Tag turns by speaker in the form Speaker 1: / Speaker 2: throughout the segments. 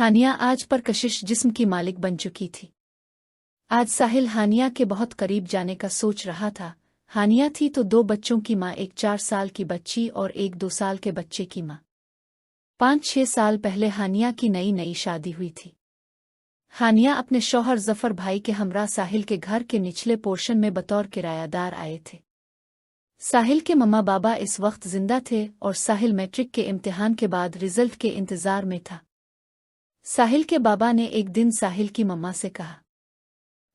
Speaker 1: हानिया आज पर कशिश जिस्म की मालिक बन चुकी थी। आज साहिल हानिया के बहुत करीब जाने का सोच रहा था। हानिया थी तो 2 बच्चों की माँ, एक 4 साल की बच्ची और एक 2 साल के बच्चे की माँ। 5-6 साल पहले हानिया की नई नई शादी हुई थी। हानिया अपने शौहर जफर भाई के हमरा साहिल के घर के निचले पोर्शन में बतौर किरायादार आए थे। साहिल के मम्मा बाबा इस वक्त जिंदा थे और साहिल मैट्रिक के इम्तिहान के बाद रिजल्ट के इंतजार में था। साहिल के बाबा ने एक दिन साहिल की मम्मा से कहा,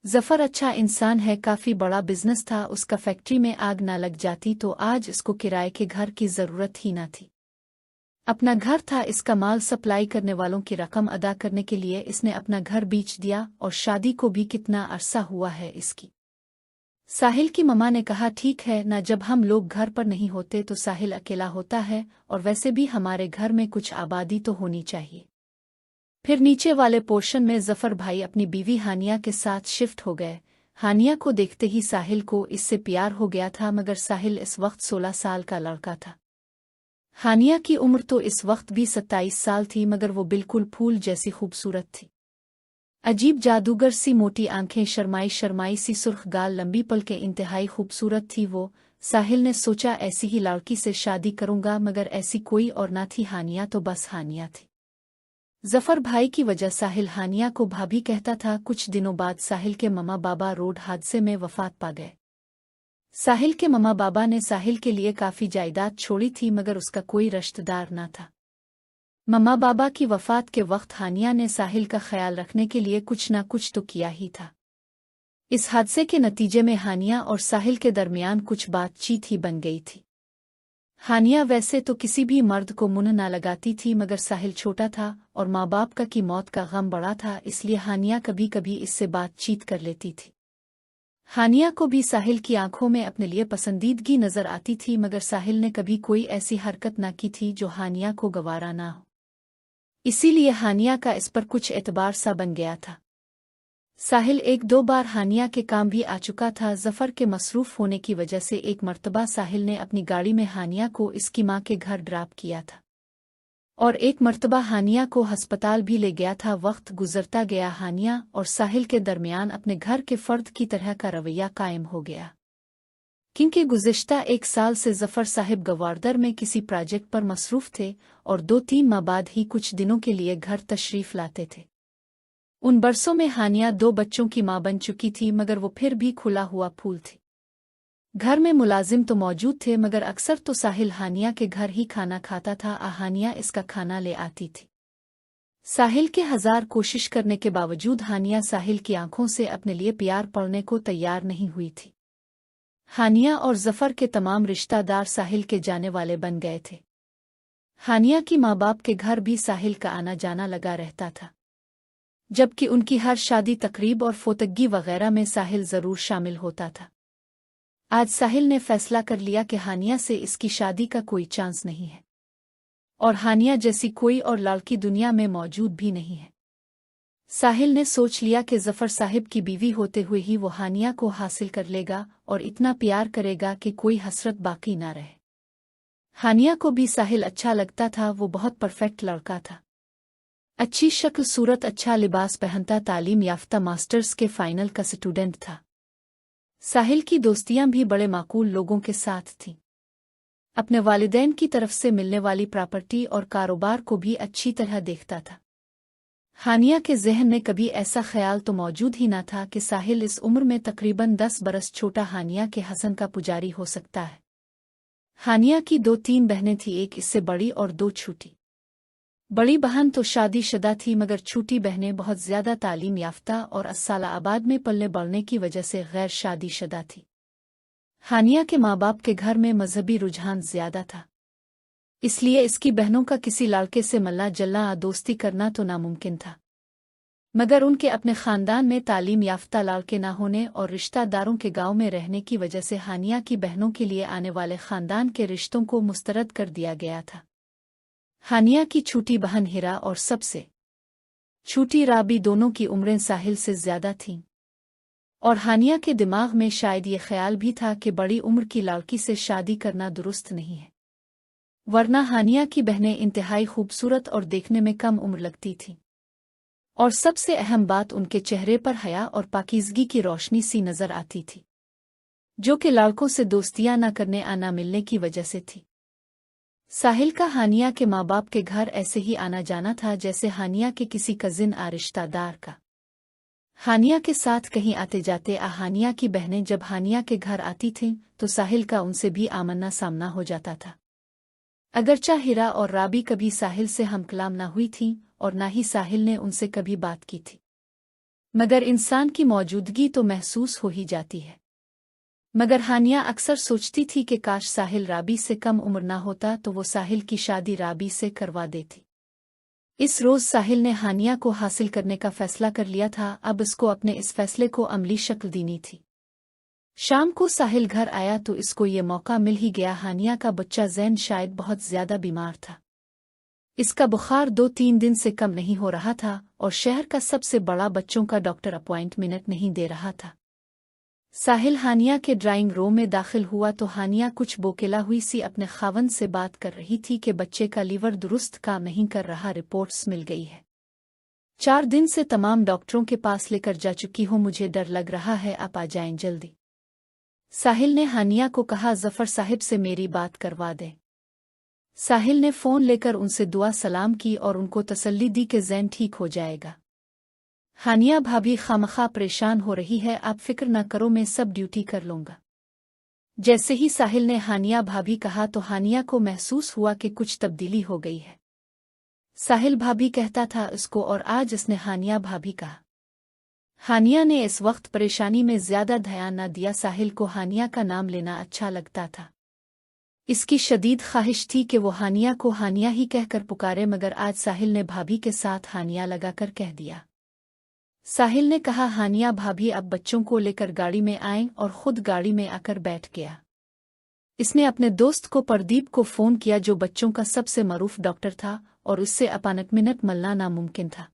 Speaker 1: जफर अच्छा इंसान है, काफी बड़ा बिजनेस था, उसका फैक्ट्री में आग ना लग जाती तो आज इसको किराए के घर की जरूरत ही ना थी। अपना घर था, इसका माल सप्लाई करने वालों की रकम अदा करने के लिए इसने अपना घर बेच दिया और शादी को भी कितना अरसा हुआ है इसकी। साहिल की मम्मा ने कहा, ठीक है ना, जब हम लोग घर पर नहीं होते तो साहिल अकेला होता है और वैसे भी हमारे घर में कुछ आबादी तो होनी चाहिए। फिर नीचे वाले पोर्शन में जफर भाई अपनी बीवी हानिया के साथ शिफ्ट हो गए। हानिया को देखते ही साहिल को इससे प्यार हो गया था, मगर साहिल इस वक्त 16 साल का लड़का था। हानिया की उम्र तो इस वक्त भी 27 साल थी, मगर वो बिल्कुल फूल जैसी खूबसूरत थी। अजीब जादूगर सी मोटी आंखें, शर्माई शर्माई सी सुर्ख गाल, लंबी पलकें, इंतहाई खूबसूरत थी वो। साहिल ने सोचा ऐसी ही लड़की से शादी करूंगा, मगर ऐसी कोई और ना थी। हानिया तो बस हानिया थी। जफर भाई की वजह साहिल हानिया को भाभी कहता था। कुछ दिनों बाद साहिल के मम्मा बाबा रोड हादसे में वफात पा गए। साहिल के मम्मा बाबा ने साहिल के लिए काफी जायदाद छोड़ी थी, मगर उसका कोई रिश्तेदार ना था। मम्मा बाबा की वफात के वक्त हानिया ने साहिल का ख्याल रखने के लिए कुछ ना कुछ तो किया ही था। इस हादसे के नतीजे में हानिया और साहिल के दरमियान कुछ बातचीत ही बन गई थी। हानिया वैसे तो किसी भी मर्द को मुंह ना लगाती थी, मगर साहिल छोटा था और माँ बाप का की मौत का गम बड़ा था, इसलिए हानिया कभी कभी इससे बातचीत कर लेती थी। हानिया को भी साहिल की आंखों में अपने लिए पसंदीदगी नजर आती थी, मगर साहिल ने कभी कोई ऐसी हरकत ना की थी जो हानिया को गवारा ना हो। इसीलिए हानिया का इस पर कुछ एतबार सा बन गया था। साहिल 1-2 बार हानिया के काम भी आ चुका था। जफर के मसरूफ होने की वजह से एक मर्तबा साहिल ने अपनी गाड़ी में हानिया को इसकी माँ के घर ड्रॉप किया था और एक मर्तबा हानिया को अस्पताल भी ले गया था। वक्त गुजरता गया, हानिया और साहिल के दरमियान अपने घर के फर्द की तरह का रवैया कायम हो गया, क्योंकि गुज़िश्ता 1 साल से जफर साहिब गवारदर में किसी प्रोजेक्ट पर मसरूफ थे और 2-3 माह बाद ही कुछ दिनों के लिए घर तशरीफ लाते थे। उन बरसों में हानिया 2 बच्चों की मां बन चुकी थी, मगर वो फिर भी खुला हुआ फूल थी। घर में मुलाजिम तो मौजूद थे, मगर अक्सर तो साहिल हानिया के घर ही खाना खाता था। हानिया इसका खाना ले आती थी। साहिल के 1000 कोशिश करने के बावजूद हानिया साहिल की आंखों से अपने लिए प्यार पड़ने को तैयार नहीं हुई थी। हानिया और जफर के तमाम रिश्तेदार साहिल के जाने वाले बन गए थे। हानिया की माँ बाप के घर भी साहिल का आना जाना लगा रहता था, जबकि उनकी हर शादी तकरीब और फोतगी वगैरह में साहिल जरूर शामिल होता था। आज साहिल ने फैसला कर लिया कि हानिया से इसकी शादी का कोई चांस नहीं है और हानिया जैसी कोई और लड़की दुनिया में मौजूद भी नहीं है। साहिल ने सोच लिया कि जफर साहिब की बीवी होते हुए ही वो हानिया को हासिल कर लेगा और इतना प्यार करेगा कि कोई हसरत बाकी ना रहे। हानिया को भी साहिल अच्छा लगता था। वो बहुत परफेक्ट लड़का था, अच्छी शक्ल सूरत, अच्छा लिबास पहनता, तालीम याफ्ता, मास्टर्स के फाइनल का स्टूडेंट था। साहिल की दोस्तियां भी बड़े माकूल लोगों के साथ थीं। अपने वालिदैन की तरफ से मिलने वाली प्रॉपर्टी और कारोबार को भी अच्छी तरह देखता था। हानिया के ज़हन में कभी ऐसा ख्याल तो मौजूद ही ना था कि साहिल इस उम्र में तकरीबन 10 बरस छोटा हानिया के हसन का पुजारी हो सकता है। हानिया की 2-3 बहनें थीं, एक इससे बड़ी और 2 छोटी। बड़ी बहन तो शादीशुदा थी, मगर छोटी बहनें बहुत ज्यादा तालीम याफ्ता और अस्सालाबाद में पलने बढ़ने की वजह से गैर शादीशुदा थी। हानिया के माँ बाप के घर में मजहबी रुझान ज्यादा था, इसलिए इसकी बहनों का किसी लड़के से मिलना जलना दोस्ती करना तो नामुमकिन था। मगर उनके अपने खानदान में तालीम याफ्ता लड़के ना होने और रिश्तेदारों के गांव में रहने की वजह से हानिया की बहनों के लिए आने वाले खानदान के रिश्तों को मुस्तरद कर दिया गया था। हानिया की छोटी बहन हिरा और सबसे छोटी राबी दोनों की उम्रें साहिल से ज्यादा थीं और हानिया के दिमाग में शायद ये ख्याल भी था कि बड़ी उम्र की लड़की से शादी करना दुरुस्त नहीं है, वरना हानिया की बहनें इंतहाई खूबसूरत और देखने में कम उम्र लगती थीं। और सबसे अहम बात उनके चेहरे पर हया और पाकीज़गी की रोशनी सी नजर आती थी, जो कि लड़कों से दोस्तियां न करने आना मिलने की वजह से थी। साहिल का हानिया के माँ बाप के घर ऐसे ही आना जाना था जैसे हानिया के किसी कजिन आ रिश्तेदार का। हानिया के साथ कहीं आते जाते हानिया की बहनें जब हानिया के घर आती थीं तो साहिल का उनसे भी आमना सामना हो जाता था। अगरचा हिरा और राबी कभी साहिल से हमकलाम न हुई थीं और न ही साहिल ने उनसे कभी बात की थी, मगर इंसान की मौजूदगी तो महसूस हो ही जाती है। मगर हानिया अक्सर सोचती थी कि काश साहिल राबी से कम उम्र ना होता तो वो साहिल की शादी राबी से करवा देती। इस रोज़ साहिल ने हानिया को हासिल करने का फैसला कर लिया था, अब इसको अपने इस फैसले को अमली शक्ल देनी थी। शाम को साहिल घर आया तो इसको ये मौका मिल ही गया। हानिया का बच्चा ज़ैन शायद बहुत ज़्यादा बीमार था। इसका बुखार 2-3 दिन से कम नहीं हो रहा था और शहर का सबसे बड़ा बच्चों का डॉक्टर अपॉइंटमेंट नहीं दे रहा था। साहिल हानिया के ड्राइंग रूम में दाखिल हुआ तो हानिया कुछ बोकेला हुई सी अपने खावंद से बात कर रही थी कि बच्चे का लीवर दुरुस्त काम नहीं कर रहा, रिपोर्ट्स मिल गई है। 4 दिन से तमाम डॉक्टरों के पास लेकर जा चुकी हूँ, मुझे डर लग रहा है, आप आ जाएं जल्दी। साहिल ने हानिया को कहा, जफर साहिब से मेरी बात करवा दें। साहिल ने फ़ोन लेकर उनसे दुआ सलाम की और उनको तसल्ली दी कि ज़ैन ठीक हो जाएगा। हानिया भाभी खामखा परेशान हो रही है, आप फिक्र न करो, मैं सब ड्यूटी कर लूँगा। जैसे ही साहिल ने हानिया भाभी कहा तो हानिया को महसूस हुआ कि कुछ तब्दीली हो गई है। साहिल भाभी कहता था इसको और आज इसने हानिया भाभी कहा। हानिया ने इस वक्त परेशानी में ज्यादा ध्यान न दिया। साहिल को हानिया का नाम लेना अच्छा लगता था। इसकी शदीद ख्वाहिश थी कि वो हानिया को हानिया ही कहकर पुकारे, मगर आज साहिल ने भाभी के साथ हानिया लगाकर कह दिया। साहिल ने कहा, हानिया भाभी अब बच्चों को लेकर गाड़ी में आएं और खुद गाड़ी में आकर बैठ गया। इसने अपने दोस्त को प्रदीप को फ़ोन किया जो बच्चों का सबसे मरूफ डॉक्टर था और उससे अपॉइंटमेंट मिलना नामुमकिन था।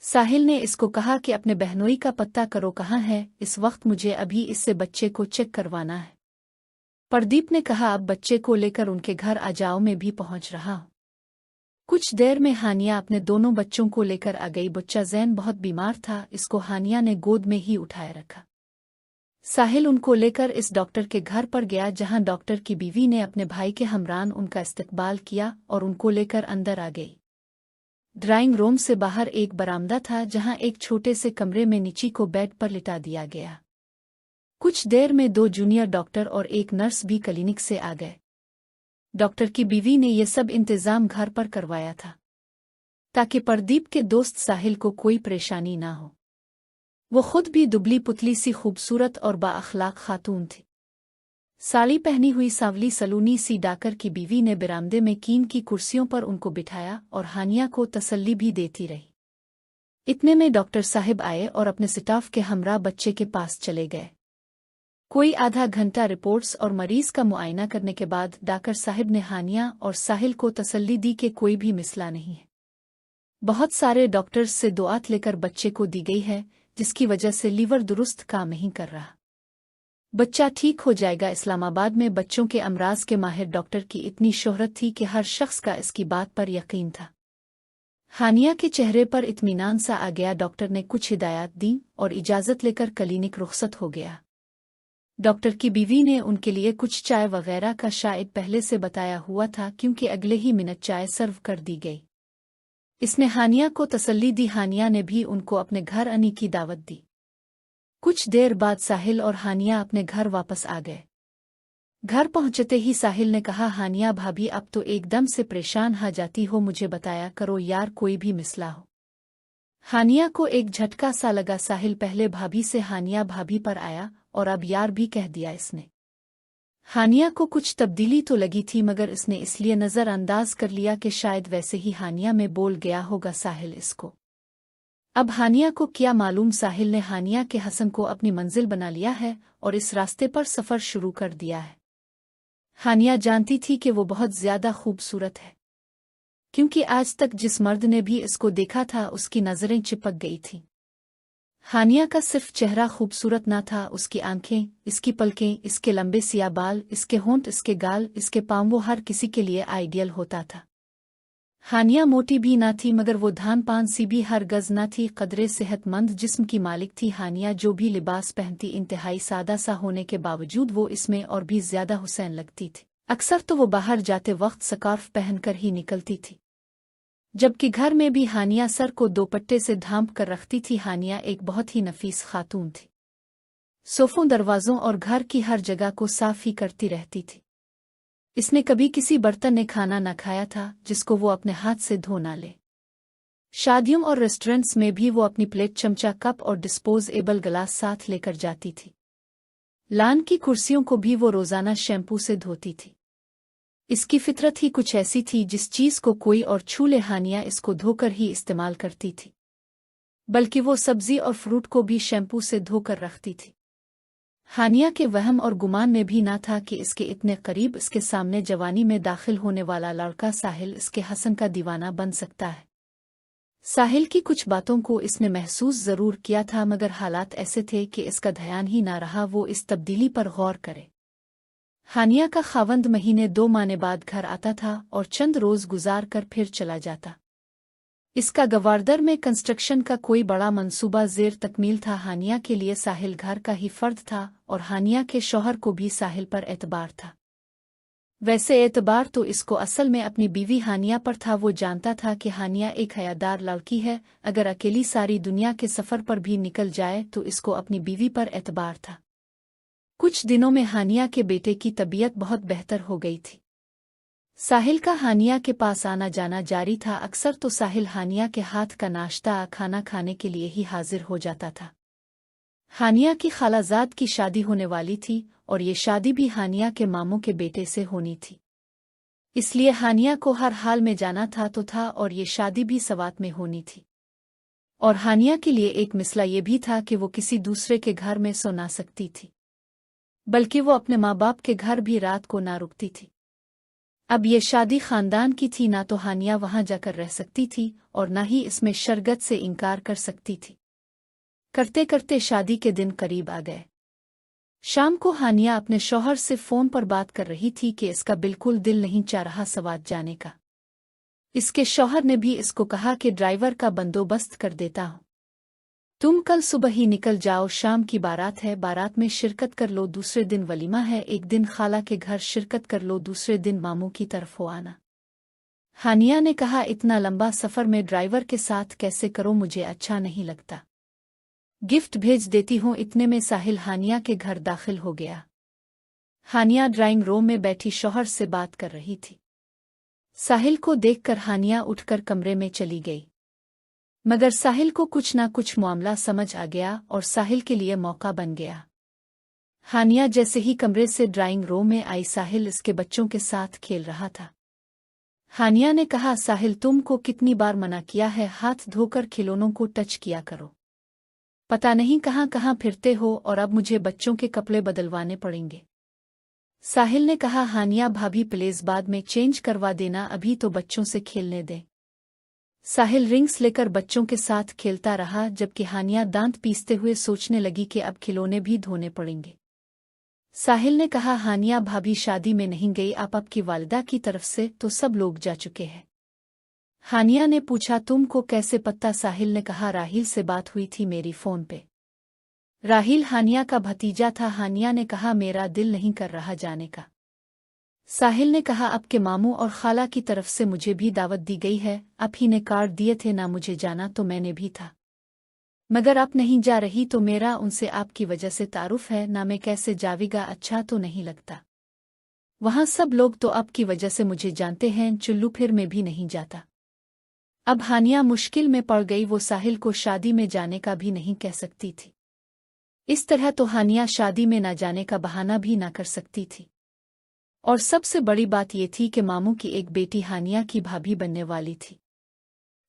Speaker 1: साहिल ने इसको कहा कि अपने बहनोई का पता करो कहाँ है, इस वक्त मुझे अभी इससे बच्चे को चेक करवाना है। प्रदीप ने कहा, अब बच्चे को लेकर उनके घर आ जाओ, मैं भी पहुंच रहा हूं। कुछ देर में हानिया अपने दोनों बच्चों को लेकर आ गई। बच्चा ज़ैन बहुत बीमार था, इसको हानिया ने गोद में ही उठाए रखा। साहिल उनको लेकर इस डॉक्टर के घर पर गया जहां डॉक्टर की बीवी ने अपने भाई के हमरान उनका इस्तकबाल किया और उनको लेकर अंदर आ गई। ड्राइंग रूम से बाहर एक बरामदा था जहां एक छोटे से कमरे में नीची को बेड पर लिटा दिया गया। कुछ देर में 2 जूनियर डॉक्टर और एक नर्स भी क्लिनिक से आ गए। डॉक्टर की बीवी ने यह सब इंतजाम घर पर करवाया था ताकि प्रदीप के दोस्त साहिल को कोई परेशानी ना हो। वो खुद भी दुबली पुतली सी खूबसूरत और बाअखलाक खातून थी। साड़ी पहनी हुई सांवली सलूनी सी डाकर की बीवी ने बरामदे में कीन की कुर्सियों पर उनको बिठाया और हानिया को तसल्ली भी देती रही। इतने में डॉक्टर साहिब आए और अपने स्टाफ के हमरा बच्चे के पास चले गए। कोई आधा घंटा रिपोर्ट्स और मरीज का मुआयना करने के बाद डॉक्टर साहिब ने हानिया और साहिल को तसल्ली दी कि कोई भी मसला नहीं है। बहुत सारे डॉक्टर्स से दुआत लेकर बच्चे को दी गई है, जिसकी वजह से लीवर दुरुस्त काम नहीं कर रहा। बच्चा ठीक हो जाएगा। इस्लामाबाद में बच्चों के अमराज के माहिर डॉक्टर की इतनी शोहरत थी कि हर शख्स का इसकी बात पर यकीन था। हानिया के चेहरे पर इत्मीनान सा आ गया। डॉक्टर ने कुछ हिदायत दी और इजाज़त लेकर क्लिनिक रुखसत हो गया। डॉक्टर की बीवी ने उनके लिए कुछ चाय वगैरह का शायद पहले से बताया हुआ था, क्योंकि अगले ही मिनट चाय सर्व कर दी गई। इसने हानिया को तसल्ली दी। हानिया ने भी उनको अपने घर आने की दावत दी। कुछ देर बाद साहिल और हानिया अपने घर वापस आ गए। घर पहुंचते ही साहिल ने कहा, हानिया भाभी अब तो एकदम से परेशान हो जाती हो, मुझे बताया करो यार, कोई भी मसला हो। हानिया को एक झटका सा लगा। साहिल पहले भाभी से हानिया भाभी पर आया और अब यार भी कह दिया इसने। हानिया को कुछ तब्दीली तो लगी थी, मगर इसने इसलिए नज़रअंदाज कर लिया कि शायद वैसे ही हानिया में बोल गया होगा साहिल इसको। अब हानिया को क्या मालूम, साहिल ने हानिया के हसन को अपनी मंजिल बना लिया है और इस रास्ते पर सफ़र शुरू कर दिया है। हानिया जानती थी कि वो बहुत ज़्यादा खूबसूरत है, क्योंकि आज तक जिस मर्द ने भी इसको देखा था उसकी नज़रें चिपक गई थीं। हानिया का सिर्फ चेहरा खूबसूरत ना था, उसकी आंखें, इसकी पलकें, इसके लंबे सिया बाल, इसके होंठ, इसके गाल, इसके पाँव, वो हर किसी के लिए आइडियल होता था। हानिया मोटी भी ना थी मगर वो धान पान सी भी हर गज ना थी, कदरे सेहतमंद जिस्म की मालिक थी। हानिया जो भी लिबास पहनती इंतहाई सादा सा होने के बावजूद वो इसमें और भी ज्यादा हुसैन लगती थी। अक्सर तो वो बाहर जाते वक्त स्कार्फ पहनकर ही निकलती थी, जबकि घर में भी हानिया सर को दोपट्टे से ढांप कर रखती थी। हानिया एक बहुत ही नफीस खातून थी, सोफों, दरवाजों और घर की हर जगह को साफ ही करती रहती थी। इसने कभी किसी बर्तन ने खाना न खाया था जिसको वो अपने हाथ से धो ना ले। शादियों और रेस्टोरेंट्स में भी वो अपनी प्लेट, चमचा, कप और डिस्पोजेबल गिलास साथ लेकर जाती थी। लान की कुर्सियों को भी वो रोजाना शैम्पू से धोती थी। इसकी फितरत ही कुछ ऐसी थी, जिस चीज को कोई और छू ले हानिया इसको धोकर ही इस्तेमाल करती थी, बल्कि वो सब्जी और फ्रूट को भी शैम्पू से धोकर रखती थी। हानिया के वहम और गुमान में भी ना था कि इसके इतने करीब इसके सामने जवानी में दाखिल होने वाला लड़का साहिल इसके हसन का दीवाना बन सकता है। साहिल की कुछ बातों को इसने महसूस जरूर किया था, मगर हालात ऐसे थे कि इसका ध्यान ही ना रहा वो इस तब्दीली पर गौर करे। हानिया का खावंद महीने 2 माह बाद घर आता था और चंद रोज गुजार कर फिर चला जाता। इसका गवारदर में कंस्ट्रक्शन का कोई बड़ा मंसूबा ज़ेर तकमील था। हानिया के लिए साहिल घर का ही फर्द था और हानिया के शौहर को भी साहिल पर एतबार था। वैसे एतबार तो इसको असल में अपनी बीवी हानिया पर था। वो जानता था कि हानिया एक हयादार लड़की है, अगर अकेली सारी दुनिया के सफ़र पर भी निकल जाए तो इसको अपनी बीवी पर एतबार था। कुछ दिनों में हानिया के बेटे की तबीयत बहुत बेहतर हो गई थी। साहिल का हानिया के पास आना जाना जारी था। अक्सर तो साहिल हानिया के हाथ का नाश्ता, खाना खाने के लिए ही हाजिर हो जाता था। हानिया की खालाजाद की शादी होने वाली थी और ये शादी भी हानिया के मामों के बेटे से होनी थी, इसलिए हानिया को हर हाल में जाना था और ये शादी भी सवात में होनी थी। और हानिया के लिए एक मिसला ये भी था कि वो किसी दूसरे के घर में सो ना सकती थी, बल्कि वो अपने माँ बाप के घर भी रात को ना रुकती थी। अब ये शादी खानदान की थी, ना तो हानिया वहां जाकर रह सकती थी और ना ही इसमें शरगत से इनकार कर सकती थी। करते करते शादी के दिन करीब आ गए। शाम को हानिया अपने शौहर से फ़ोन पर बात कर रही थी कि इसका बिल्कुल दिल नहीं चाह रहा सवात जाने का। इसके शौहर ने भी इसको कहा कि ड्राइवर का बंदोबस्त कर देता हूँ, तुम कल सुबह ही निकल जाओ, शाम की बारात है, बारात में शिरकत कर लो, दूसरे दिन वलीमा है, एक दिन खाला के घर शिरकत कर लो, दूसरे दिन मामू की तरफ हो आना। हानिया ने कहा, इतना लंबा सफ़र में ड्राइवर के साथ कैसे करो, मुझे अच्छा नहीं लगता, गिफ्ट भेज देती हूँ। इतने में साहिल हानिया के घर दाखिल हो गया। हानिया ड्राइंग रूम में बैठी शौहर से बात कर रही थी। साहिल को देखकर हानिया उठकर कमरे में चली गई, मगर साहिल को कुछ ना कुछ मामला समझ आ गया और साहिल के लिए मौका बन गया। हानिया जैसे ही कमरे से ड्राइंग रूम में आई, साहिल इसके बच्चों के साथ खेल रहा था। हानिया ने कहा, साहिल तुमको कितनी बार मना किया है, हाथ धोकर खिलौनों को टच किया करो, पता नहीं कहाँ कहाँ फिरते हो और अब मुझे बच्चों के कपड़े बदलवाने पड़ेंगे। साहिल ने कहा, हानिया भाभी प्लीज बाद में चेंज करवा देना, अभी तो बच्चों से खेलने दे। साहिल रिंग्स लेकर बच्चों के साथ खेलता रहा, जबकि हानिया दांत पीसते हुए सोचने लगी कि अब खिलौने भी धोने पड़ेंगे। साहिल ने कहा, हानिया भाभी शादी में नहीं गई, आप आपकी वालिदा की तरफ से तो सब लोग जा चुके हैं। हानिया ने पूछा, तुमको कैसे पता? साहिल ने कहा, राहिल से बात हुई थी मेरी फ़ोन पे। राहिल हानिया का भतीजा था। हानिया ने कहा, मेरा दिल नहीं कर रहा जाने का। साहिल ने कहा, अब के मामू और खाला की तरफ से मुझे भी दावत दी गई है, आप ही ने कार्ड दिए थे ना, मुझे जाना तो मैंने भी था, मगर आप नहीं जा रही तो मेरा उनसे आपकी वजह से तारुफ है ना, मैं कैसे जावेगा, अच्छा तो नहीं लगता। वहाँ सब लोग तो आपकी वजह से मुझे जानते हैं, चुल्लू फिर मैं भी नहीं जाता। अब हानिया मुश्किल में पड़ गई, वो साहिल को शादी में जाने का भी नहीं कह सकती थी। इस तरह तो हानिया शादी में ना जाने का बहाना भी ना कर सकती थी। और सबसे बड़ी बात ये थी कि मामू की एक बेटी हानिया की भाभी बनने वाली थी।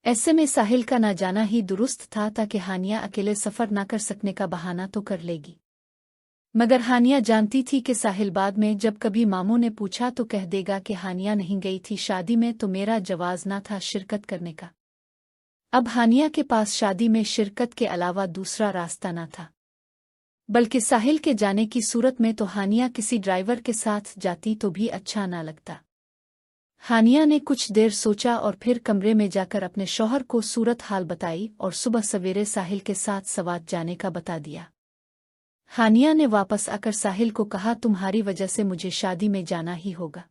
Speaker 1: ऐसे में साहिल का ना जाना ही दुरुस्त था, ताकि हानिया अकेले सफ़र ना कर सकने का बहाना तो कर लेगी। मगर हानिया जानती थी कि साहिल बाद में जब कभी मामू ने पूछा तो कह देगा कि हानिया नहीं गई थी शादी में, तो मेरा जवाज़ ना था शिरकत करने का। अब हानिया के पास शादी में शिरकत के अलावा दूसरा रास्ता ना था, बल्कि साहिल के जाने की सूरत में तो हानिया किसी ड्राइवर के साथ जाती तो भी अच्छा ना लगता। हानिया ने कुछ देर सोचा और फिर कमरे में जाकर अपने शौहर को सूरत हाल बताई और सुबह सवेरे साहिल के साथ सवात जाने का बता दिया। हानिया ने वापस आकर साहिल को कहा, तुम्हारी वजह से मुझे शादी में जाना ही होगा।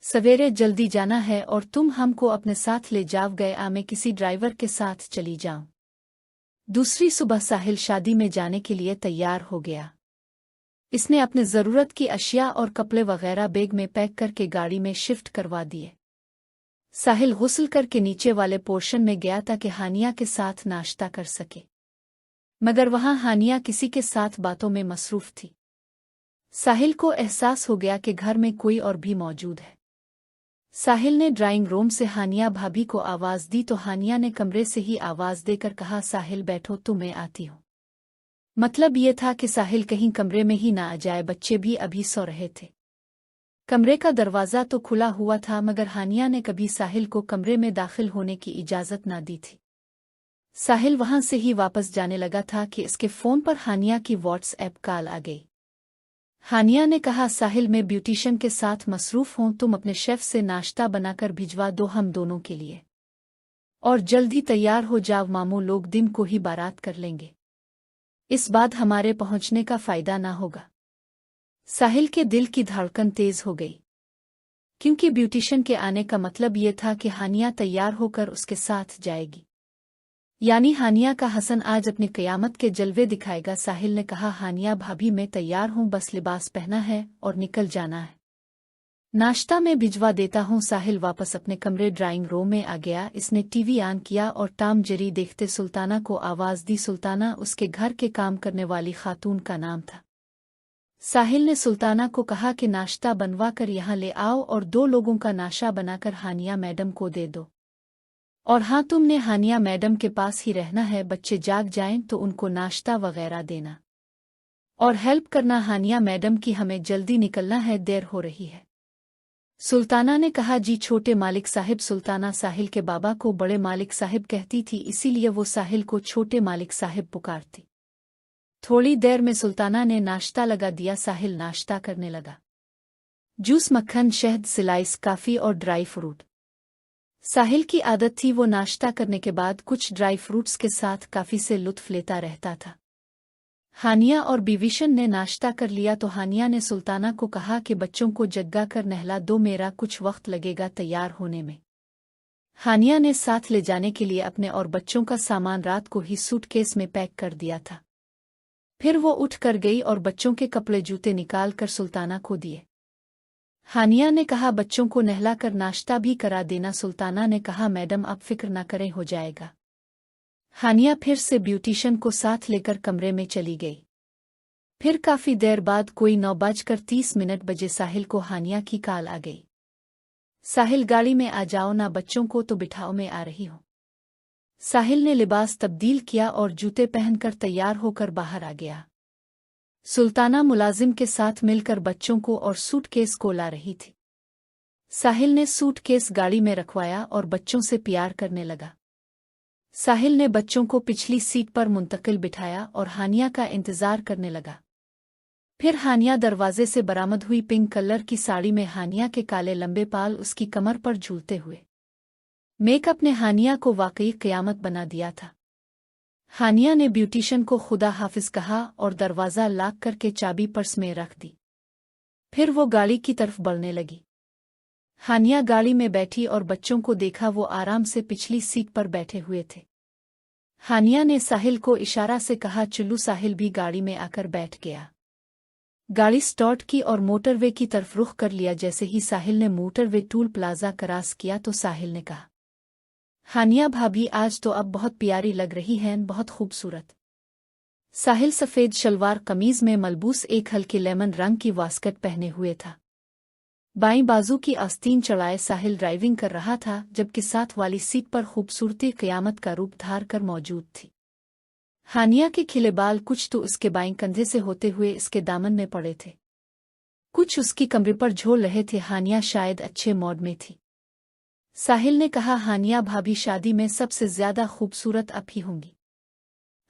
Speaker 1: सवेरे जल्दी जाना है और तुम हमको अपने साथ ले जाओ। गए मैं किसी ड्राइवर के साथ चली जाऊं। दूसरी सुबह साहिल शादी में जाने के लिए तैयार हो गया। इसने अपने ज़रूरत की अशिया और कपड़े वगैरह बैग में पैक करके गाड़ी में शिफ्ट करवा दिए। साहिल गुस्ल करके नीचे वाले पोर्शन में गया ताकि हानिया के साथ नाश्ता कर सके, मगर वहां हानिया किसी के साथ बातों में मसरूफ थी। साहिल को एहसास हो गया कि घर में कोई और भी मौजूद है। साहिल ने ड्राइंग रूम से हानिया भाभी को आवाज़ दी तो हानिया ने कमरे से ही आवाज़ देकर कहा, साहिल बैठो तो मैं आती हूँ। मतलब ये था कि साहिल कहीं कमरे में ही ना आ जाए, बच्चे भी अभी सो रहे थे। कमरे का दरवाज़ा तो खुला हुआ था मगर हानिया ने कभी साहिल को कमरे में दाखिल होने की इजाज़त ना दी थी। साहिल वहां से ही वापस जाने लगा था कि इसके फ़ोन पर हानिया की व्हाट्सएप कॉल आ गई। हानिया ने कहा, साहिल मैं ब्यूटिशियन के साथ मसरूफ़ हूँ, तुम अपने शेफ से नाश्ता बनाकर भिजवा दो हम दोनों के लिए, और जल्द ही तैयार हो जाओ, मामू लोग दिन को ही बारात कर लेंगे, इस बाद हमारे पहुंचने का फ़ायदा ना होगा। साहिल के दिल की धड़कन तेज हो गई, क्योंकि ब्यूटिशियन के आने का मतलब ये था कि हानिया तैयार होकर उसके साथ जाएगी, यानी हानिया का हसन आज अपनी क़यामत के जलवे दिखाएगा। साहिल ने कहा, हानिया भाभी मैं तैयार हूँ, बस लिबास पहना है और निकल जाना है, नाश्ता में भिजवा देता हूँ। साहिल वापस अपने कमरे ड्राइंग रूम में आ गया। इसने टीवी ऑन किया और टॉम जेरी देखते सुल्ताना को आवाज़ दी। सुल्ताना उसके घर के काम करने वाली खातून का नाम था। साहिल ने सुल्ताना को कहा कि नाश्ता बनवा कर यहाँ ले आओ और 2 लोगों का नाश्ता बनाकर हानिया मैडम को दे दो, और हाँ तुमने हानिया मैडम के पास ही रहना है, बच्चे जाग जाएं तो उनको नाश्ता वगैरह देना और हेल्प करना हानिया मैडम की, हमें जल्दी निकलना है, देर हो रही है। सुल्ताना ने कहा, जी छोटे मालिक साहिब। सुल्ताना साहिल के बाबा को बड़े मालिक साहिब कहती थी, इसीलिए वो साहिल को छोटे मालिक साहिब पुकारती। थोड़ी देर में सुल्ताना ने नाश्ता लगा दिया। साहिल नाश्ता करने लगा। जूस, मक्खन, शहद, स्लाइस, काफ़ी और ड्राई फ्रूट। साहिल की आदत थी वो नाश्ता करने के बाद कुछ ड्राई फ्रूट्स के साथ काफ़ी से लुत्फ लेता रहता था। हानिया और बीविशन ने नाश्ता कर लिया तो हानिया ने सुल्ताना को कहा कि बच्चों को जग्गा कर नहला दो, मेरा कुछ वक्त लगेगा तैयार होने में। हानिया ने साथ ले जाने के लिए अपने और बच्चों का सामान रात को ही सूटकेस में पैक कर दिया था। फिर वो उठ कर गई और बच्चों के कपड़े जूते निकाल कर सुल्ताना को दिए। हानिया ने कहा, बच्चों को नहला कर नाश्ता भी करा देना। सुल्ताना ने कहा, मैडम आप फिक्र न करें, हो जाएगा। हानिया फिर से ब्यूटिशियन को साथ लेकर कमरे में चली गई। फिर काफ़ी देर बाद कोई 9:30 बजे साहिल को हानिया की कॉल आ गई। साहिल गाड़ी में आ जाओ ना, बच्चों को तो बिठाओ, मैं आ रही हूँ। साहिल ने लिबास तब्दील किया और जूते पहनकर तैयार होकर बाहर आ गया। सुल्ताना मुलाजिम के साथ मिलकर बच्चों को और सूटकेस को ला रही थी। साहिल ने सूटकेस गाड़ी में रखवाया और बच्चों से प्यार करने लगा। साहिल ने बच्चों को पिछली सीट पर मुंतकिल बिठाया और हानिया का इंतज़ार करने लगा। फिर हानिया दरवाजे से बरामद हुई, पिंक कलर की साड़ी में, हानिया के काले लंबे बाल उसकी कमर पर झूलते हुए। मेकअप ने हानिया को वाकई क़यामत बना दिया था। हानिया ने ब्यूटिशियन को खुदा हाफिज कहा और दरवाज़ा लॉक करके चाबी पर्स में रख दी। फिर वो गाड़ी की तरफ बढ़ने लगी। हानिया गाड़ी में बैठी और बच्चों को देखा, वो आराम से पिछली सीट पर बैठे हुए थे। हानिया ने साहिल को इशारा से कहा, चलू। साहिल भी गाड़ी में आकर बैठ गया। गाड़ी स्टार्ट की और मोटरवे की तरफ रुख कर लिया। जैसे ही साहिल ने मोटरवे टूल प्लाजा क्रॉस किया तो साहिल ने कहा, हानिया भाभी आज तो अब बहुत प्यारी लग रही हैं, बहुत खूबसूरत। साहिल सफ़ेद शलवार कमीज में मलबूस एक हल्के लेमन रंग की वास्कट पहने हुए था। बाईं बाजू की आस्तीन चढ़ाए साहिल ड्राइविंग कर रहा था, जबकि साथ वाली सीट पर खूबसूरती क़यामत का रूप धार कर मौजूद थी। हानिया के खिले बाल कुछ तो उसके बाईं कंधे से होते हुए इसके दामन में पड़े थे, कुछ उसकी कमरे पर झोल रहे थे। हानिया शायद अच्छे मॉड में थी। साहिल ने कहा, हानिया भाभी शादी में सबसे ज़्यादा खूबसूरत आप ही होंगी।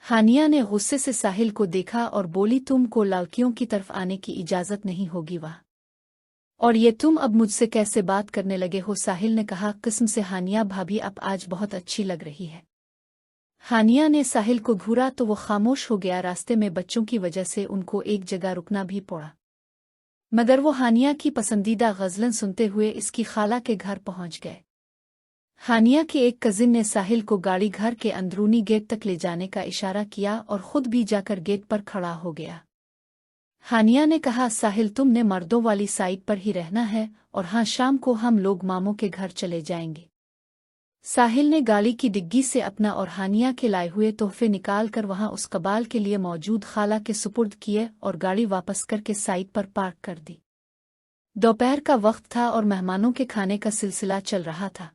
Speaker 1: हानिया ने गुस्से से साहिल को देखा और बोली, तुमको लड़कियों की तरफ आने की इजाज़त नहीं होगी वहाँ, और ये तुम अब मुझसे कैसे बात करने लगे हो? साहिल ने कहा। किस्म से हानिया भाभी अब आज बहुत अच्छी लग रही है। हानिया ने साहिल को घूरा तो वो खामोश हो गया। रास्ते में बच्चों की वजह से उनको एक जगह रुकना भी पड़ा, मगर वो हानिया की पसंदीदा गज़लन सुनते हुए इसकी खाला के घर पहुंच गए। हानिया के एक कजिन ने साहिल को गाड़ी घर के अंदरूनी गेट तक ले जाने का इशारा किया और खुद भी जाकर गेट पर खड़ा हो गया। हानिया ने कहा, साहिल तुमने मर्दों वाली साइड पर ही रहना है, और हाँ, शाम को हम लोग मामों के घर चले जाएंगे। साहिल ने गाड़ी की डिग्गी से अपना और हानिया के लाए हुए तोहफे निकाल कर वहां उस कबाल के लिए मौजूद खाला के सुपुर्द किए और गाड़ी वापस करके साइड पर पार्क कर दी। दोपहर का वक्त था और मेहमानों के खाने का सिलसिला चल रहा था।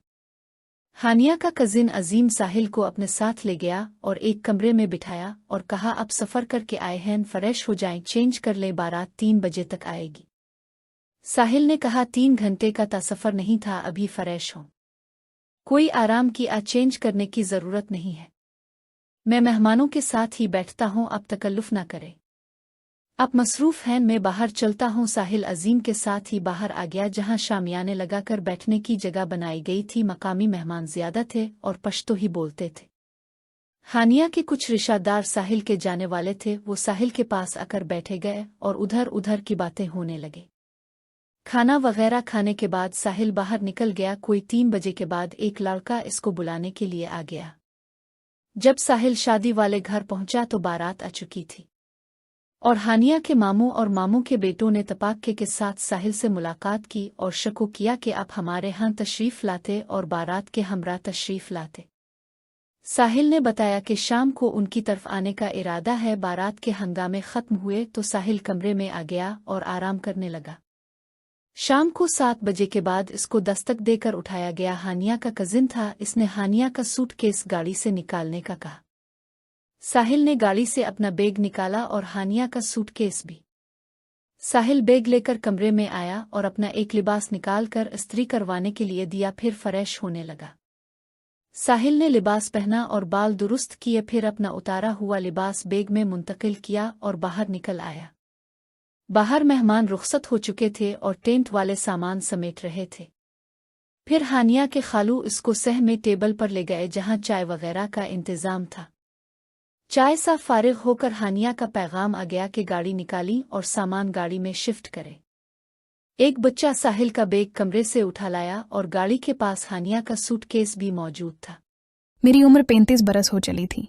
Speaker 1: हानिया का कजिन अजीम साहिल को अपने साथ ले गया और एक कमरे में बिठाया और कहा, अब सफ़र करके आए हैं, फ्रेश हो जाएं, चेंज कर ले, बारात 3 बजे तक आएगी। साहिल ने कहा, 3 घंटे का ता सफ़र नहीं था, अभी फ्रेश हो, कोई आराम की चेंज करने की ज़रूरत नहीं है। मैं मेहमानों के साथ ही बैठता हूँ, अब तकल्लुफ़ ना करे। आप मसरूफ़ हैं, मैं बाहर चलता हूँ। साहिल अजीम के साथ ही बाहर आ गया, जहाँ शामियाने लगाकर बैठने की जगह बनाई गई थी। मकामी मेहमान ज़्यादा थे और पश्तो ही बोलते थे। हानिया के कुछ रिश्तेदार साहिल के जाने वाले थे, वो साहिल के पास आकर बैठे गए और उधर उधर की बातें होने लगे। खाना वगैरह खाने के बाद साहिल बाहर निकल गया। कोई 3 बजे के बाद एक लड़का इसको बुलाने के लिए आ गया। जब साहिल शादी वाले घर पहुंचा तो बारात आ चुकी थी और हानिया के मामू और मामू के बेटों ने तपाके के साथ साहिल से मुलाकात की और शको किया कि आप हमारे यहाँ तशरीफ़ लाते और बारात के हमरा तशरीफ़ लाते। साहिल ने बताया कि शाम को उनकी तरफ आने का इरादा है। बारात के हंगामे ख़त्म हुए तो साहिल कमरे में आ गया और आराम करने लगा। शाम को 7 बजे के बाद इसको दस्तक देकर उठाया गया। हानिया का कजिन था, इसने हानिया का सूटकेस गाड़ी से निकालने का कहा। साहिल ने गाड़ी से अपना बैग निकाला और हानिया का सूटकेस भी। साहिल बैग लेकर कमरे में आया और अपना एक लिबास निकालकर इस्त्री करवाने के लिए दिया, फिर फ्रेश होने लगा। साहिल ने लिबास पहना और बाल दुरुस्त किए, फिर अपना उतारा हुआ लिबास बैग में मुंतकिल किया और बाहर निकल आया। बाहर मेहमान रुखसत हो चुके थे और टेंट वाले सामान समेट रहे थे। फिर हानिया के खालू इसको सह में टेबल पर ले गए, जहां चाय वगैरह का इंतजाम था। चाय सा फारिग होकर हानिया का पैगाम आ गया कि गाड़ी निकाली और सामान गाड़ी में शिफ्ट करे। एक बच्चा साहिल का बैग कमरे से उठा लाया और गाड़ी के पास हानिया का सूटकेस भी मौजूद था।
Speaker 2: मेरी उम्र 35 बरस हो चली थी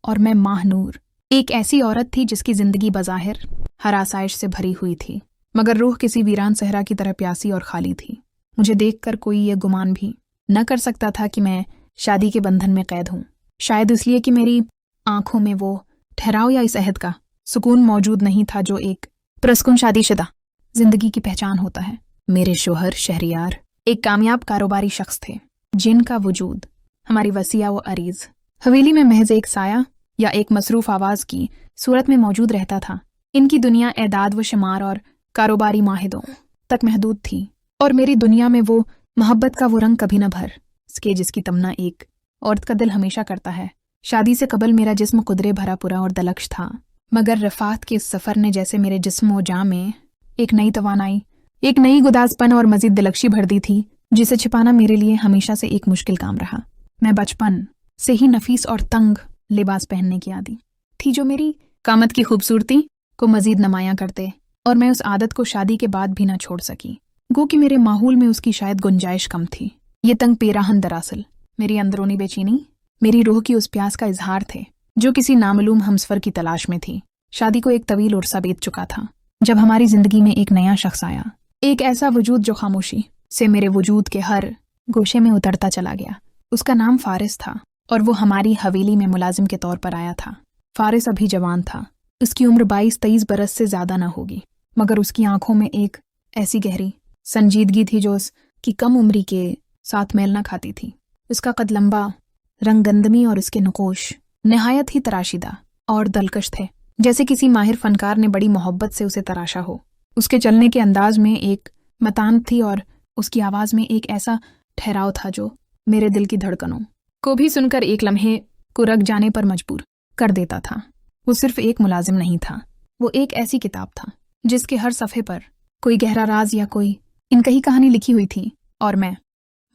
Speaker 2: और मैं माहनूर, एक ऐसी औरत थी जिसकी जिंदगी बज़ाहिर हर आसाइश से भरी हुई थी, मगर रूह किसी वीरान सहरा की तरह प्यासी और खाली थी। मुझे देखकर कोई ये गुमान भी न कर सकता था कि मैं शादी के बंधन में कैद हूँ, शायद इसलिए कि मेरी आंखों में वो ठहराव या इस अहद का सुकून मौजूद नहीं था जो एक पुरस्कुन शादीशुदा जिंदगी की पहचान होता है। मेरे शोहर शहरियार एक कामयाब कारोबारी शख्स थे, जिनका वजूद हमारी वसिया व अरीज हवेली में महज एक साया या एक मसरूफ आवाज की सूरत में मौजूद रहता था। इनकी दुनिया एदाद व शुमार और कारोबारी माहिदों तक महदूद थी और मेरी दुनिया में वो मोहब्बत का वो रंग कभी न भर सके जिसकी तमन्ना एक औरत का दिल हमेशा करता है। शादी से कबल मेरा जिस्म कुदरे भरा पूरा और दलक्ष था, मगर रफ़ात के इस सफ़र ने जैसे मेरे जिस्म व जाँ में एक नई तवानाई, एक नई गुदासपन और मजीद दिलक्शी भर दी थी, जिसे छिपाना मेरे लिए हमेशा से एक मुश्किल काम रहा। मैं बचपन से ही नफीस और तंग लिबास पहनने की आदी थी, जो मेरी कामत की खूबसूरती को मजीद नमाया करते, और मैं उस आदत को शादी के बाद भी न छोड़ सकी। गो कि मेरे माहौल में उसकी शायद गुंजाइश कम थी। ये तंग पेराहन दरअसल मेरी अंदरूनी बेचैनी, मेरी रूह की उस प्यास का इजहार थे जो किसी नामालूम हमसफर की तलाश में थी। शादी को एक तवील उर्सा बीत चुका था जब हमारी जिंदगी में एक नया शख्स आया, एक ऐसा वजूद जो खामोशी से मेरे वजूद के हर गोशे में उतरता चला गया। उसका नाम फारिस था और वो हमारी हवेली में मुलाजिम के तौर पर आया था। फारिस अभी जवान था, उसकी उम्र 22-23 बरस से ज्यादा न होगी, मगर उसकी आंखों में एक ऐसी गहरी संजीदगी थी जो उसकी कम उम्री के साथ मेल न खाती थी। उसका कद लंबा, रंग गंदमी और उसके नकोश निहायत ही तराशीदा और दलकश थे, जैसे किसी माहिर फनकार ने बड़ी मोहब्बत से उसे तराशा हो। उसके चलने के अंदाज में एक मतान थी और उसकी आवाज में एक ऐसा ठहराव था जो मेरे दिल की धड़कनों को भी सुनकर एक लम्हे को रख जाने पर मजबूर कर देता था। वो सिर्फ एक मुलाजिम नहीं था, वो एक ऐसी किताब था जिसके हर सफ़े पर कोई गहरा राज या कोई इनका ही कहानी लिखी हुई थी और मैं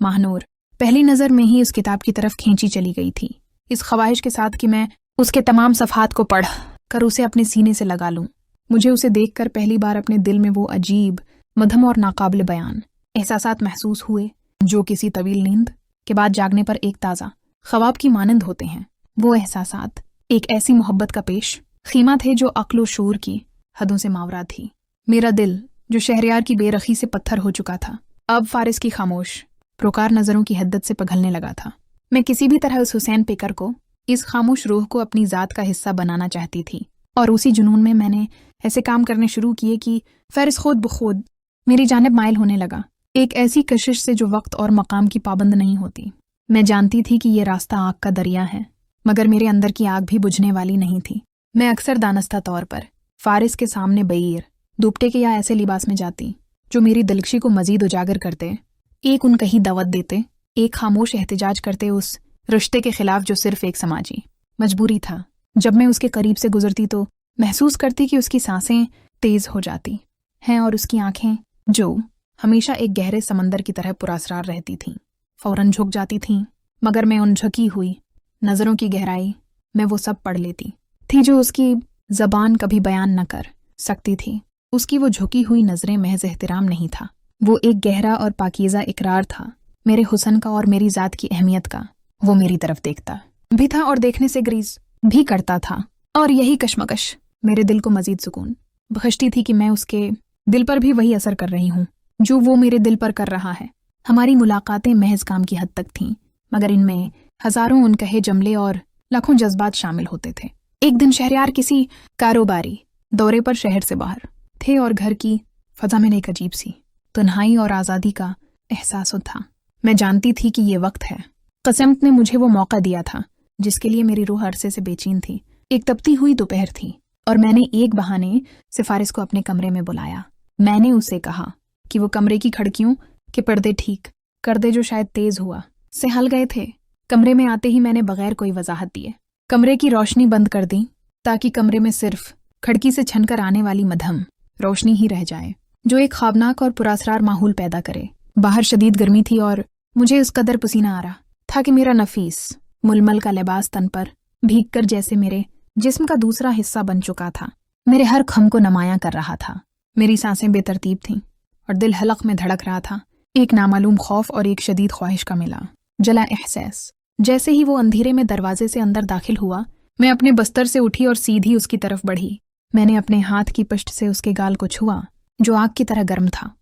Speaker 2: माहनूर पहली नज़र में ही उस किताब की तरफ खींची चली गई थी, इस ख्वाहिश के साथ कि मैं उसके तमाम सफ़हात को पढ़ कर उसे अपने सीने से लगा लूं। मुझे उसे देखकर पहली बार अपने दिल में वो अजीब, मधम और नाकाबिल बयान एहसासात महसूस हुए जो किसी तवील नींद के बाद जागने पर एक ताज़ा ख्वाब की मानंद होते हैं। वो एहसासात एक ऐसी मोहब्बत का पेश खीमा थे जो अक्ल व शूर की हदों से मावरा थी। मेरा दिल जो शहरयार की बेरखी से पत्थर हो चुका था, अब फारिस की खामोश प्रोकार नज़रों की हद्दत से पिघलने लगा था। मैं किसी भी तरह उस हुसैन पेकर को, इस खामोश रूह को अपनी ज़ात का हिस्सा बनाना चाहती थी, और उसी जुनून में मैंने ऐसे काम करने शुरू किए कि फारिस खुद बखुद मेरी जानिब माइल होने लगा, एक ऐसी कशिश से जो वक्त और मकाम की पाबंद नहीं होती। मैं जानती थी कि ये रास्ता आग का दरिया है, मगर मेरे अंदर की आग भी बुझने वाली नहीं थी। मैं अक्सर दानस्ता तौर पर फारिस के सामने बईर दुपटे के या ऐसे लिबास में जाती जो मेरी दिलकशी को मजीद उजागर करते, एक उनका ही दावत देते, एक खामोश एहतिजाज करते उस रिश्ते के खिलाफ जो सिर्फ एक समाजी मजबूरी था। जब मैं उसके करीब से गुजरती तो महसूस करती कि उसकी सांसें तेज हो जाती हैं और उसकी आंखें, जो हमेशा एक गहरे समंदर की तरह पुरअसरार रहती थीं, फौरन झुक जाती थीं। मगर मैं उन झुकी हुई नज़रों की गहराई में वो सब पढ़ लेती थी जो उसकी ज़बान कभी बयान न कर सकती थी। उसकी वो झुकी हुई नज़रें महज एहतराम नहीं था, वो एक गहरा और पाकीज़ा इकरार था मेरे हुस्न का और मेरी ज़ात की अहमियत का। वो मेरी तरफ देखता भी था और देखने से ग्रीज भी करता था, और यही कशमकश मेरे दिल को मजीद सुकून बख्शती थी कि मैं उसके दिल पर भी वही असर कर रही हूँ जो वो मेरे दिल पर कर रहा है। हमारी मुलाकातें महज काम की हद तक थीं, मगर इनमें हजारों उनकहे जमले और लाखों जज्बात शामिल होते थे। एक दिन शहरयार किसी कारोबारी दौरे पर शहर से बाहर थे और घर की फजा में एक अजीब सी तन्हाई और आज़ादी का एहसास था। मैं जानती थी कि ये वक्त है। क़समत ने मुझे वो मौका दिया था जिसके लिए मेरी रूह अरसे से बेचैन थी। एक तपती हुई दोपहर थी और मैंने एक बहाने से फारिस को अपने कमरे में बुलाया। मैंने उसे कहा कि वो कमरे की खिड़कियों के पर्दे ठीक कर दे जो शायद तेज हुआ से हल गए थे। कमरे में आते ही मैंने बगैर कोई वजाहत दिए कमरे की रोशनी बंद कर दी ताकि कमरे में सिर्फ खिड़की से छनकर आने वाली मध्यम रोशनी ही रह जाए जो एक ख्वाबनाक और पुरअसरार माहौल पैदा करे। बाहर शदीद गर्मी थी और मुझे उस कदर पसीना आ रहा था कि मेरा नफीस मुलमल का लिबास तन पर भीग कर जैसे मेरे जिस्म का दूसरा हिस्सा बन चुका था, मेरे हर खम को नुमायां कर रहा था। मेरी सांसें बेतरतीब थीं और दिल हलक में धड़क रहा था। एक नामालूम खौफ और एक शदीद ख्वाहिश का मिला जला एहसास। जैसे ही वो अंधेरे में दरवाजे से अंदर दाखिल हुआ, मैं अपने बस्तर से उठी और सीधी उसकी तरफ बढ़ी। मैंने अपने हाथ की पश्त से उसके गाल को छुआ जो आग की तरह गर्म था।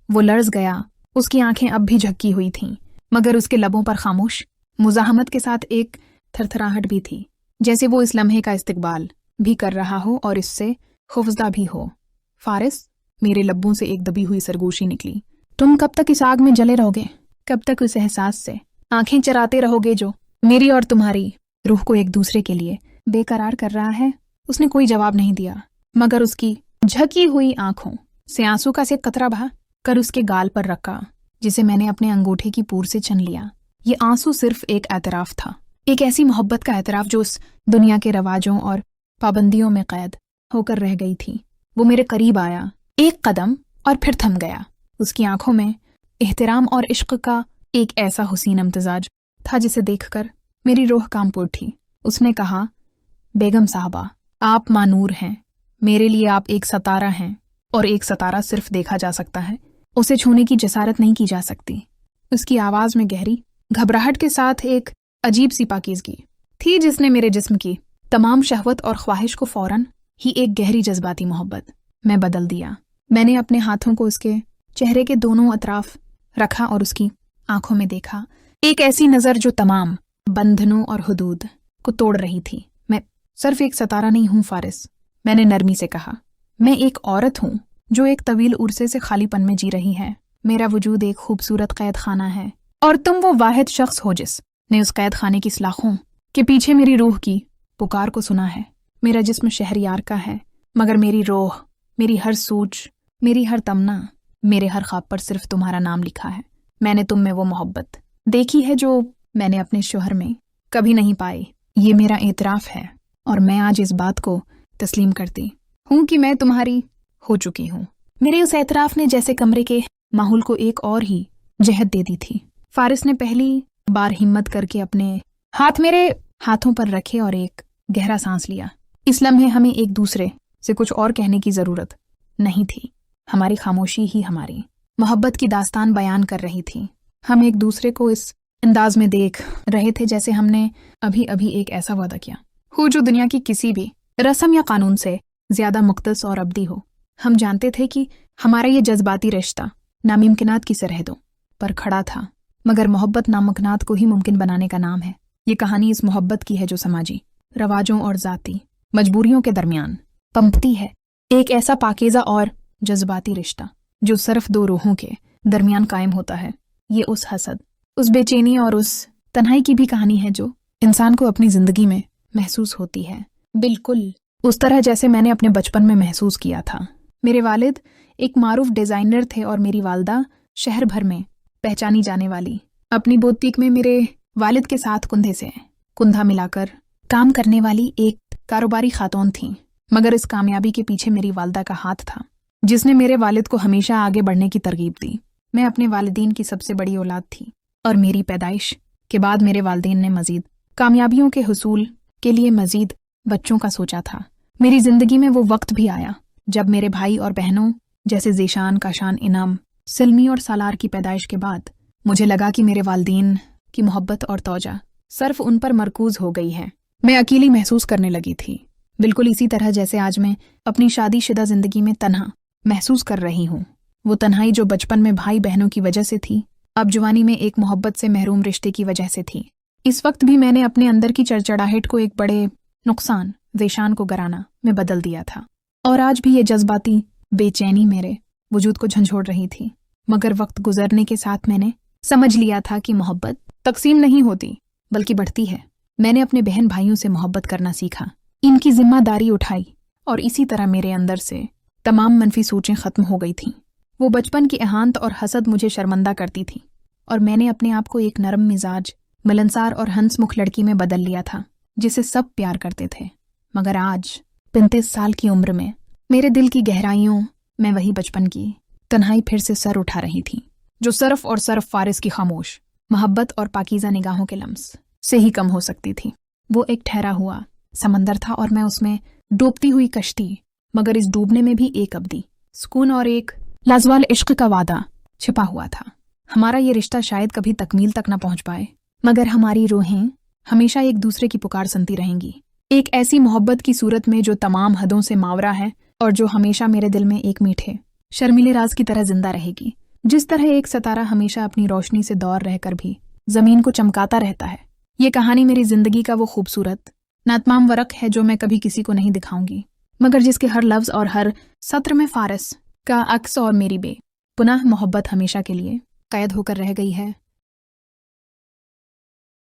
Speaker 2: वो लर्ज गया। उसकी आंखें अब भी झक्की हुई थीं, मगर उसके लबों पर खामोश मुजाहमत के साथ एक थरथराहट भी थी, जैसे वो इस लम्हे का इस्तकबाल भी कर रहा हो और इससे खौफजदा भी हो। फारिस, मेरे लब्बों से एक दबी हुई सरगोशी निकली। तुम कब तक इस आग में जले रहोगे? कब तक उस एहसास से आंखें चराते रहोगे जो मेरी और तुम्हारी रूह को एक दूसरे के लिए बेकरार कर रहा है? उसने कोई जवाब नहीं दिया, मगर उसकी झकी हुई आंखों से आंसू का से कतरा बहा कर उसके गाल पर रखा, जिसे मैंने अपने अंगूठे की पूर से छन लिया। ये आंसू सिर्फ एक एतराफ था, एक ऐसी मोहब्बत का एतराफ जो उस दुनिया के रवाजों और पाबंदियों में कैद होकर रह गई थी। वो मेरे करीब आया, एक कदम, और फिर थम गया। उसकी आंखों में एहतराम और इश्क का एक ऐसा हुसीन इम्तिजाज था जिसे देखकर मेरी रूह कांप उठी। उसने कहा, बेगम साहबा, आप मानूर हैं, मेरे लिए आप एक सितारा हैं, और एक सितारा सिर्फ देखा जा सकता है, उसे छूने की जसारत नहीं की जा सकती। उसकी आवाज़ में गहरी घबराहट के साथ एक अजीब सी पाकीज़गी थी जिसने मेरे जिस्म की तमाम शहवत और ख्वाहिश को फौरन ही एक गहरी जज्बाती मोहब्बत में बदल दिया। मैंने अपने हाथों को उसके चेहरे के दोनों अतराफ रखा और उसकी आंखों में देखा, एक ऐसी नज़र जो तमाम बंधनों और हुदूद को तोड़ रही थी। मैं सिर्फ एक सितारा नहीं हूँ फारिस, मैंने नरमी से कहा। मैं एक औरत हूँ जो एक तवील उर्से से खालीपन में जी रही है। मेरा वजूद एक खूबसूरत कैद खाना है, और तुम वो वाहिद शख्स हो जिसने उस कैद खाने की सलाखों के पीछे मेरी रूह की पुकार को सुना है। मेरा जिस्म शहरयार का है, मगर मेरी रूह, मेरी हर सोच, मेरी हर तमन्ना, मेरे हर ख्वाब पर सिर्फ तुम्हारा नाम लिखा है। मैंने तुम में वो मोहब्बत देखी है जो मैंने अपने शोहर में कभी नहीं पाई। ये मेरा एतराफ़ है, और मैं आज इस बात को तस्लीम करती हूँ कि मैं तुम्हारी हो चुकी हूँ। मेरे उस एतराफ़ ने जैसे कमरे के माहौल को एक और ही जहत दे दी थी। फारिस ने पहली बार हिम्मत करके अपने हाथ मेरे हाथों पर रखे और एक गहरा सांस लिया। इस लम्हे हमें एक दूसरे से कुछ और कहने की जरूरत नहीं थी। हमारी खामोशी ही हमारी मोहब्बत की दास्तान बयान कर रही थी। हम एक दूसरे को इस अंदाज में देख रहे थे जैसे हमने अभी अभी एक ऐसा वादा किया हो जो दुनिया की किसी भी रस्म या कानून से ज्यादा मुक़द्दस और अब्दी हो। हम जानते थे कि हमारा ये जज्बाती रिश्ता नामुमकिनात की सरहदों पर खड़ा था, मगर मोहब्बत नामुमकिनात को ही मुमकिन बनाने का नाम है। ये कहानी इस मोहब्बत की है जो समाजी रवाजों और ज़ाती मजबूरियों के दरमियान पनपती है। एक ऐसा पाकीज़ा और जज्बाती रिश्ता जो सिर्फ दो रूहों के दरमियान कायम होता है। ये उस हसद, उस बेचैनी और उस तन्हाई की भी कहानी है जो इंसान को अपनी ज़िंदगी में महसूस होती है, बिल्कुल उस तरह जैसे मैंने अपने बचपन में महसूस किया था। मेरे वालिद एक मारूफ डिज़ाइनर थे और मेरी वालदा शहर भर में पहचानी जाने वाली अपनी बोतीक में मेरे वालिद के साथ कुंधे से कुंधा मिलाकर काम करने वाली एक कारोबारी खातून थी। मगर इस कामयाबी के पीछे मेरी वालदा का हाथ था, जिसने मेरे वालिद को हमेशा आगे बढ़ने की तरगीब दी। मैं अपने वालिदैन की सबसे बड़ी औलाद थी और मेरी पैदाइश के बाद मेरे वालिदैन ने मज़ीद कामयाबियों के हुसूल के लिए मज़ीद बच्चों का सोचा था। मेरी ज़िंदगी में वो वक्त भी आया जब मेरे भाई और बहनों जैसे ज़ेशान, काशान, इनाम, सिल्मी और सालार की पैदाइश के बाद मुझे लगा कि मेरे वालिदैन की मोहब्बत और तौजा सिर्फ उन पर मरकूज हो गई है। मैं अकेली महसूस करने लगी थी, बिल्कुल इसी तरह जैसे आज मैं अपनी शादीशुदा ज़िंदगी में तन्हा महसूस कर रही हूँ। वो तन्हाई जो बचपन में भाई बहनों की वजह से थी, अब जवानी में एक मोहब्बत से महरूम रिश्ते की वजह से थी। इस वक्त भी मैंने अपने अंदर की चड़चड़ाहट को एक बड़े नुकसान, ज़ेशान को गराना में बदल दिया था, और आज भी ये जज्बाती बेचैनी मेरे वजूद को झंझोड़ रही थी। मगर वक्त गुजरने के साथ मैंने समझ लिया था कि मोहब्बत तकसीम नहीं होती बल्कि बढ़ती है। मैंने अपने बहन भाइयों से मोहब्बत करना सीखा, इनकी जिम्मेदारी उठाई, और इसी तरह मेरे अंदर से तमाम मनफी सोचें ख़त्म हो गई थीं। वो बचपन की एहांत और हसद मुझे शर्मंदा करती थी, और मैंने अपने आप को एक नरम मिजाज, मिलनसार और हंसमुख लड़की में बदल लिया था जिसे सब प्यार करते थे। मगर आज 35 साल की उम्र में मेरे दिल की गहराइयों में वही बचपन की तन्हाई फिर से सर उठा रही थी, जो सिर्फ और सिर्फ फारिस की खामोश मोहब्बत और पाकीज़ा निगाहों के लम्स से ही कम हो सकती थी। वो एक ठहरा हुआ समंदर था और मैं उसमें डूबती हुई कश्ती, मगर इस डूबने में भी एक अब्दी सुकून और एक लाजवाल इश्क का वादा छिपा हुआ था। हमारा ये रिश्ता शायद कभी तकमील तक न पहुंच पाए, मगर हमारी रूहें हमेशा एक दूसरे की पुकार सुनती रहेंगी। एक ऐसी मोहब्बत की सूरत में जो तमाम हदों से मावरा है और जो हमेशा मेरे दिल में एक मीठे शर्मीले राज की तरह जिंदा रहेगी। जिस तरह एक सितारा हमेशा अपनी रोशनी से दौर रहकर भी जमीन को चमकाता रहता है, ये कहानी मेरी जिंदगी का वो खूबसूरत नातमाम वरक है जो मैं कभी किसी को नहीं दिखाऊंगी, मगर जिसके हर लफ्ज और हर सत्र में फारिस का अक्स और मेरी पुनः मोहब्बत हमेशा के लिए कैद होकर रह गई है।